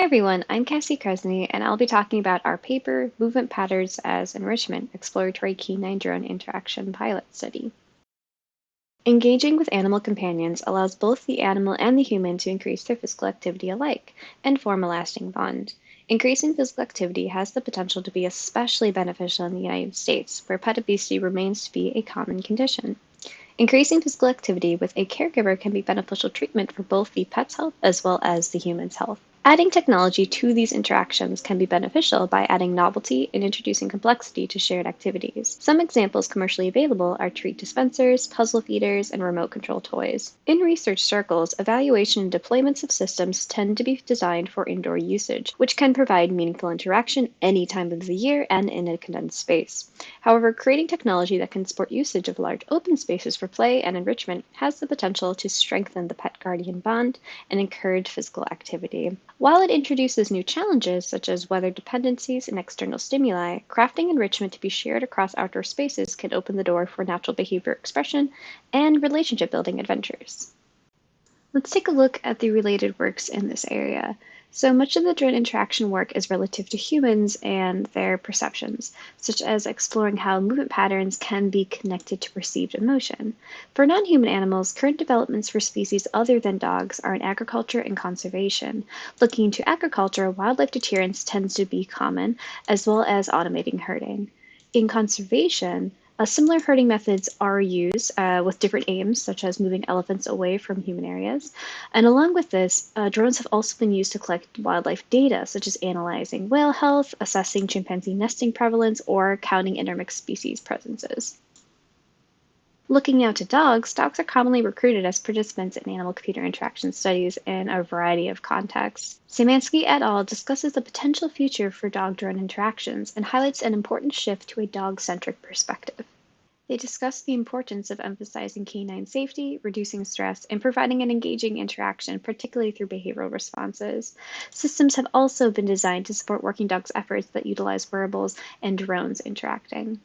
everyone, I'm Cassie Kresny, and I'll be talking about our paper, Movement Patterns as Enrichment, Exploratory Canine-Drone Interaction Pilot Study. Engaging with animal companions allows both the animal and the human to increase their physical activity alike and form a lasting bond. Increasing physical activity has the potential to be especially beneficial in the United States, where pet obesity remains to be a common condition. Increasing physical activity with a caregiver can be beneficial treatment for both the pet's health as well as the human's health. Adding technology to these interactions can be beneficial by adding novelty and introducing complexity to shared activities. Some examples commercially available are treat dispensers, puzzle feeders, and remote control toys. In research circles, evaluation and deployments of systems tend to be designed for indoor usage, which can provide meaningful interaction any time of the year and in a condensed space. However, creating technology that can support usage of large open spaces for play and enrichment has the potential to strengthen the pet-guardian bond and encourage physical activity. While it introduces new challenges such as weather dependencies and external stimuli, crafting enrichment to be shared across outdoor spaces can open the door for natural behavior expression and relationship building adventures. Let's take a look at the related works in this area. So much of the drone interaction work is relative to humans and their perceptions, such as exploring how movement patterns can be connected to perceived emotion. For non-human animals, current developments for species other than dogs are in agriculture and conservation. Looking into agriculture, wildlife deterrence tends to be common, as well as automating herding. In conservation, similar herding methods are used with different aims, such as moving elephants away from human areas. And along with this, drones have also been used to collect wildlife data, such as analyzing whale health, assessing chimpanzee nesting prevalence, or counting intermixed species presences. Looking now to dogs, dogs are commonly recruited as participants in animal-computer interaction studies in a variety of contexts. Szymanski et al. Discusses the potential future for dog-drone interactions and highlights an important shift to a dog-centric perspective. They discuss the importance of emphasizing canine safety, reducing stress, and providing an engaging interaction, particularly through behavioral responses. Systems have also been designed to support working dogs' efforts that utilize wearables and drones interacting.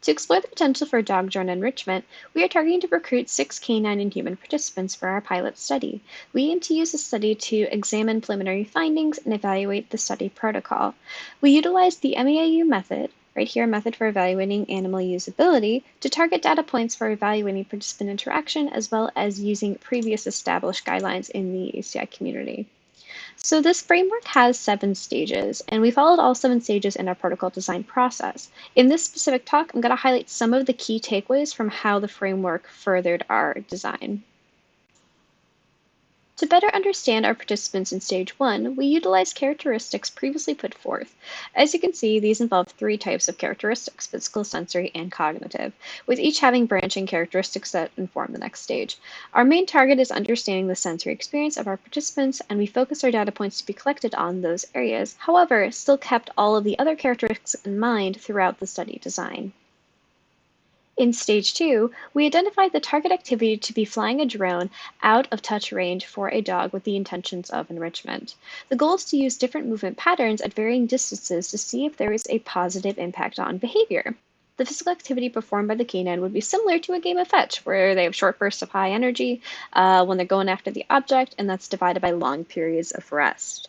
To explore the potential for dog-drone enrichment, we are targeting to recruit 6 canine and human participants for our pilot study. We aim to use the study to examine preliminary findings and evaluate the study protocol. We utilize the MEAU method, right here a method for evaluating animal usability, to target data points for evaluating participant interaction as well as using previous established guidelines in the ACI community. So this framework has 7 stages, and we followed all 7 stages in our protocol design process. In this specific talk, I'm going to highlight some of the key takeaways from how the framework furthered our design. To better understand our participants in stage 1, we utilized characteristics previously put forth. As you can see, these involve 3 types of characteristics: physical, sensory, and cognitive, with each having branching characteristics that inform the next stage. Our main target is understanding the sensory experience of our participants, and we focus our data points to be collected on those areas. However, still kept all of the other characteristics in mind throughout the study design. In stage 2, we identified the target activity to be flying a drone out of touch range for a dog with the intentions of enrichment. The goal is to use different movement patterns at varying distances to see if there is a positive impact on behavior. The physical activity performed by the canine would be similar to a game of fetch, where they have short bursts of high energy when they're going after the object, and that's divided by long periods of rest.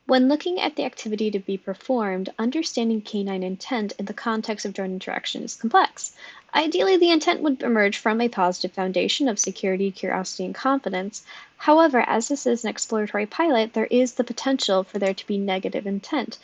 When looking at the activity to be performed, understanding canine intent in the context of drone interaction is complex. Ideally, the intent would emerge from a positive foundation of security, curiosity, and confidence. However, as this is an exploratory pilot, there is the potential for there to be negative intent,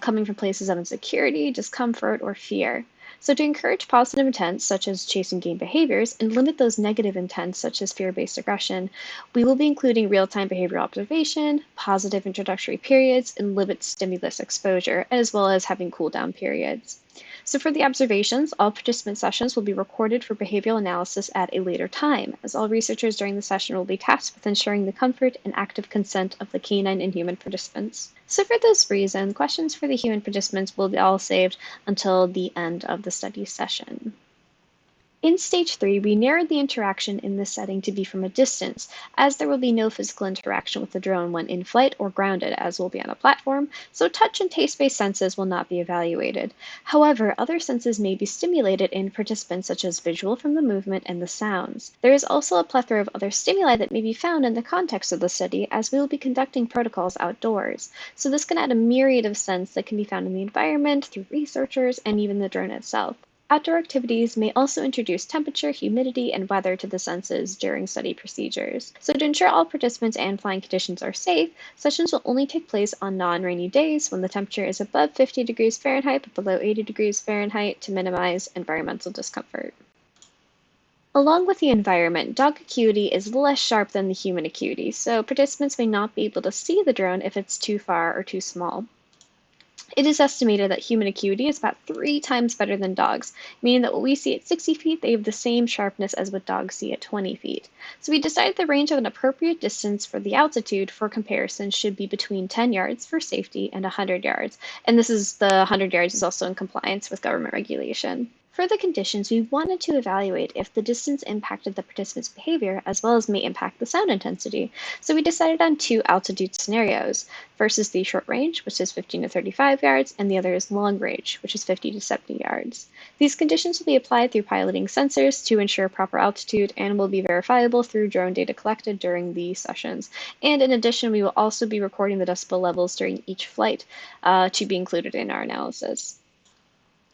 coming from places of insecurity, discomfort, or fear. So to encourage positive intents, such as chase and gain behaviors, and limit those negative intents, such as fear-based aggression, we will be including real-time behavioral observation, positive introductory periods, and limit stimulus exposure, as well as having cool-down periods. So for the observations, all participant sessions will be recorded for behavioral analysis at a later time, as all researchers during the session will be tasked with ensuring the comfort and active consent of the canine and human participants. So for this reason, questions for the human participants will be all saved until the end of the study session. In stage 3, we narrowed the interaction in this setting to be from a distance, as there will be no physical interaction with the drone when in flight or grounded, as we'll be on a platform, so touch and taste-based senses will not be evaluated. However, other senses may be stimulated in participants, such as visual from the movement and the sounds. There is also a plethora of other stimuli that may be found in the context of the study, as we will be conducting protocols outdoors. So this can add a myriad of sense that can be found in the environment, through researchers, and even the drone itself. Outdoor activities may also introduce temperature, humidity, and weather to the senses during study procedures. So to ensure all participants and flying conditions are safe, sessions will only take place on non-rainy days when the temperature is above 50 degrees Fahrenheit but below 80 degrees Fahrenheit to minimize environmental discomfort. Along with the environment, dog acuity is less sharp than the human acuity, so participants may not be able to see the drone if it's too far or too small. It is estimated that human acuity is about 3 times better than dogs, meaning that what we see at 60 feet, they have the same sharpness as what dogs see at 20 feet. So we decided the range of an appropriate distance for the altitude for comparison should be between 10 yards for safety and 100 yards. And the 100 yards is also in compliance with government regulation. For the conditions, we wanted to evaluate if the distance impacted the participants' behavior as well as may impact the sound intensity. So we decided on 2 altitude scenarios. First is the short range, which is 15 to 35 yards, and the other is long range, which is 50 to 70 yards. These conditions will be applied through piloting sensors to ensure proper altitude and will be verifiable through drone data collected during the sessions. And in addition, we will also be recording the decibel levels during each flight to be included in our analysis.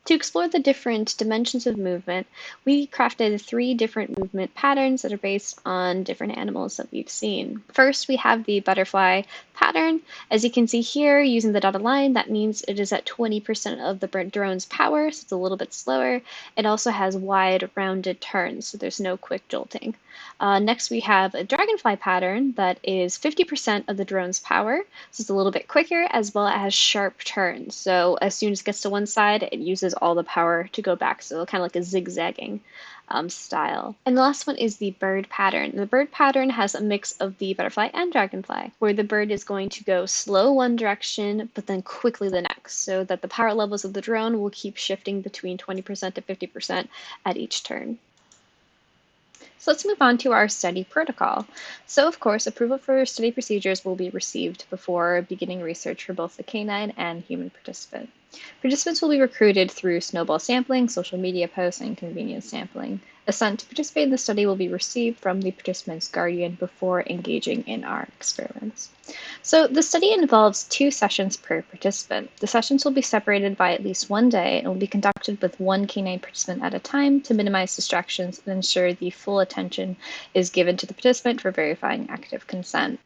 To explore the different dimensions of movement, we crafted 3 different movement patterns that are based on different animals that we've seen. First, we have the butterfly pattern. As you can see here, using the dotted line, that means it is at 20% of the drone's power, so it's a little bit slower. It also has wide, rounded turns, so there's no quick jolting. Next, we have a dragonfly pattern that is 50% of the drone's power, so it's a little bit quicker, as well as sharp turns. So as soon as it gets to one side, it uses all the power to go back, so kind of like a zigzagging style. And the last one is the bird pattern. The bird pattern has a mix of the butterfly and dragonfly, where the bird is going to go slow one direction, but then quickly the next, so that the power levels of the drone will keep shifting between 20% to 50% at each turn. So let's move on to our study protocol. So of course, approval for study procedures will be received before beginning research for both the canine and human participant. Participants will be recruited through snowball sampling, social media posts, and convenience sampling. Assent to participate in the study will be received from the participant's guardian before engaging in our experiments. So the study involves 2 sessions per participant. The sessions will be separated by at least 1 day and will be conducted with 1 canine participant at a time to minimize distractions and ensure the full attention is given to the participant for verifying active consent.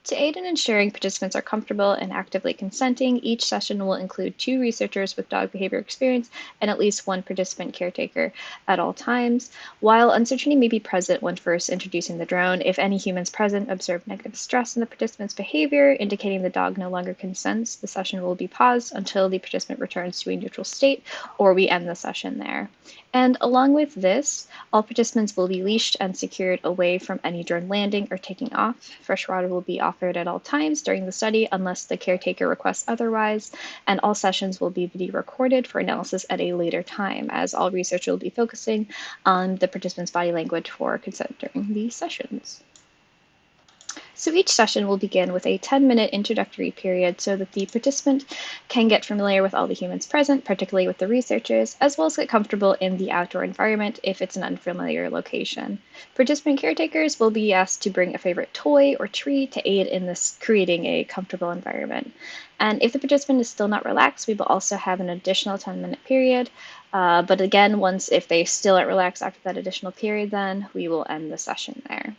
To aid in ensuring participants are comfortable and actively consenting, each session will include 2 researchers with dog behavior experience and at least 1 participant caretaker at all times. While uncertainty may be present when first introducing the drone, if any humans present observe negative stress in the participant's behavior, indicating the dog no longer consents, the session will be paused until the participant returns to a neutral state, or we end the session there. And along with this, all participants will be leashed and secured away from any drone landing or taking off. Fresh water will be offered at all times during the study unless the caretaker requests otherwise, and all sessions will be video recorded for analysis at a later time, as all research will be focusing on the participant's body language for consent during these sessions. So each session will begin with a 10-minute introductory period so that the participant can get familiar with all the humans present, particularly with the researchers, as well as get comfortable in the outdoor environment if it's an unfamiliar location. Participant caretakers will be asked to bring a favorite toy or treat to aid in this creating a comfortable environment. And if the participant is still not relaxed, we will also have an additional 10-minute period. But again, if they still aren't relaxed after that additional period, then we will end the session there.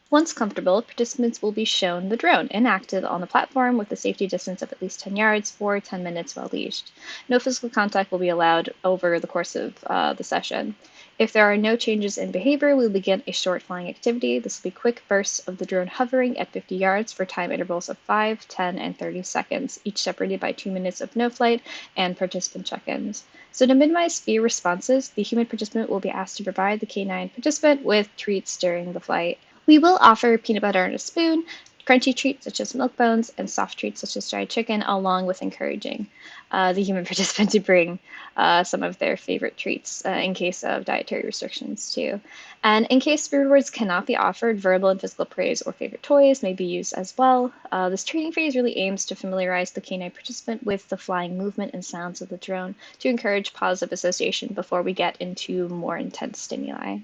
Once comfortable, participants will be shown the drone inactive on the platform with a safety distance of at least 10 yards for 10 minutes while leashed. No physical contact will be allowed over the course of the session. If there are no changes in behavior, we will begin a short flying activity. This will be quick bursts of the drone hovering at 50 yards for time intervals of 5, 10, and 30 seconds, each separated by 2 minutes of no flight and participant check-ins. So to minimize fear responses, the human participant will be asked to provide the canine participant with treats during the flight. We will offer peanut butter and a spoon crunchy treats such as milk bones and soft treats such as dried chicken, along with encouraging the human participant to bring some of their favorite treats in case of dietary restrictions too. And in case rewards cannot be offered, verbal and physical praise or favorite toys may be used as well. This training phase really aims to familiarize the canine participant with the flying movement and sounds of the drone to encourage positive association before we get into more intense stimuli.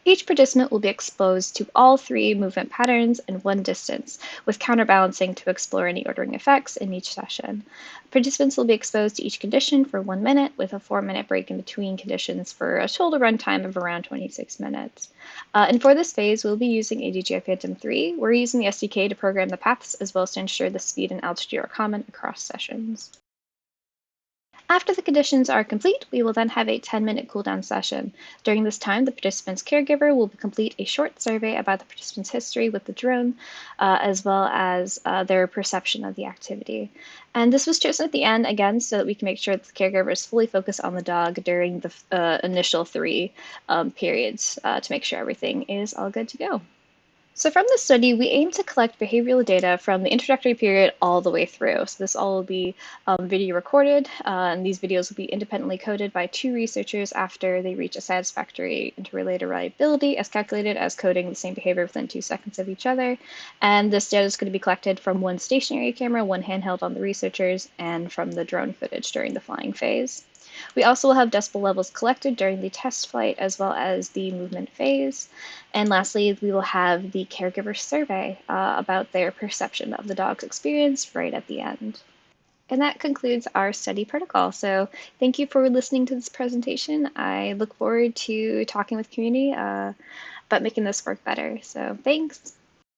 Each participant will be exposed to all three movement patterns in one distance, with counterbalancing to explore any ordering effects in each session. Participants will be exposed to each condition for 1 minute, with a 4-minute break in between conditions for a total runtime of around 26 minutes. And for this phase, we'll be using ADGI Phantom 3. We're using the SDK to program the paths as well as to ensure the speed and altitude are common across sessions. After the conditions are complete, we will then have a 10-minute cooldown session. During this time, the participant's caregiver will complete a short survey about the participant's history with the drone, as well as their perception of the activity. And this was chosen at the end, again, so that we can make sure that the caregiver is fully focused on the dog during the initial 3 periods to make sure everything is all good to go. So from the study, we aim to collect behavioral data from the introductory period all the way through. So this all will be video recorded, and these videos will be independently coded by 2 researchers after they reach a satisfactory interrelated reliability as calculated as coding the same behavior within 2 seconds of each other. And this data is going to be collected from 1 stationary camera, 1 handheld on the researchers, and from the drone footage during the flying phase. We also will have decibel levels collected during the test flight as well as the movement phase. And lastly, we will have the caregiver survey about their perception of the dog's experience right at the end. And that concludes our study protocol. So thank you for listening to this presentation. I look forward to talking with community about making this work better. So thanks.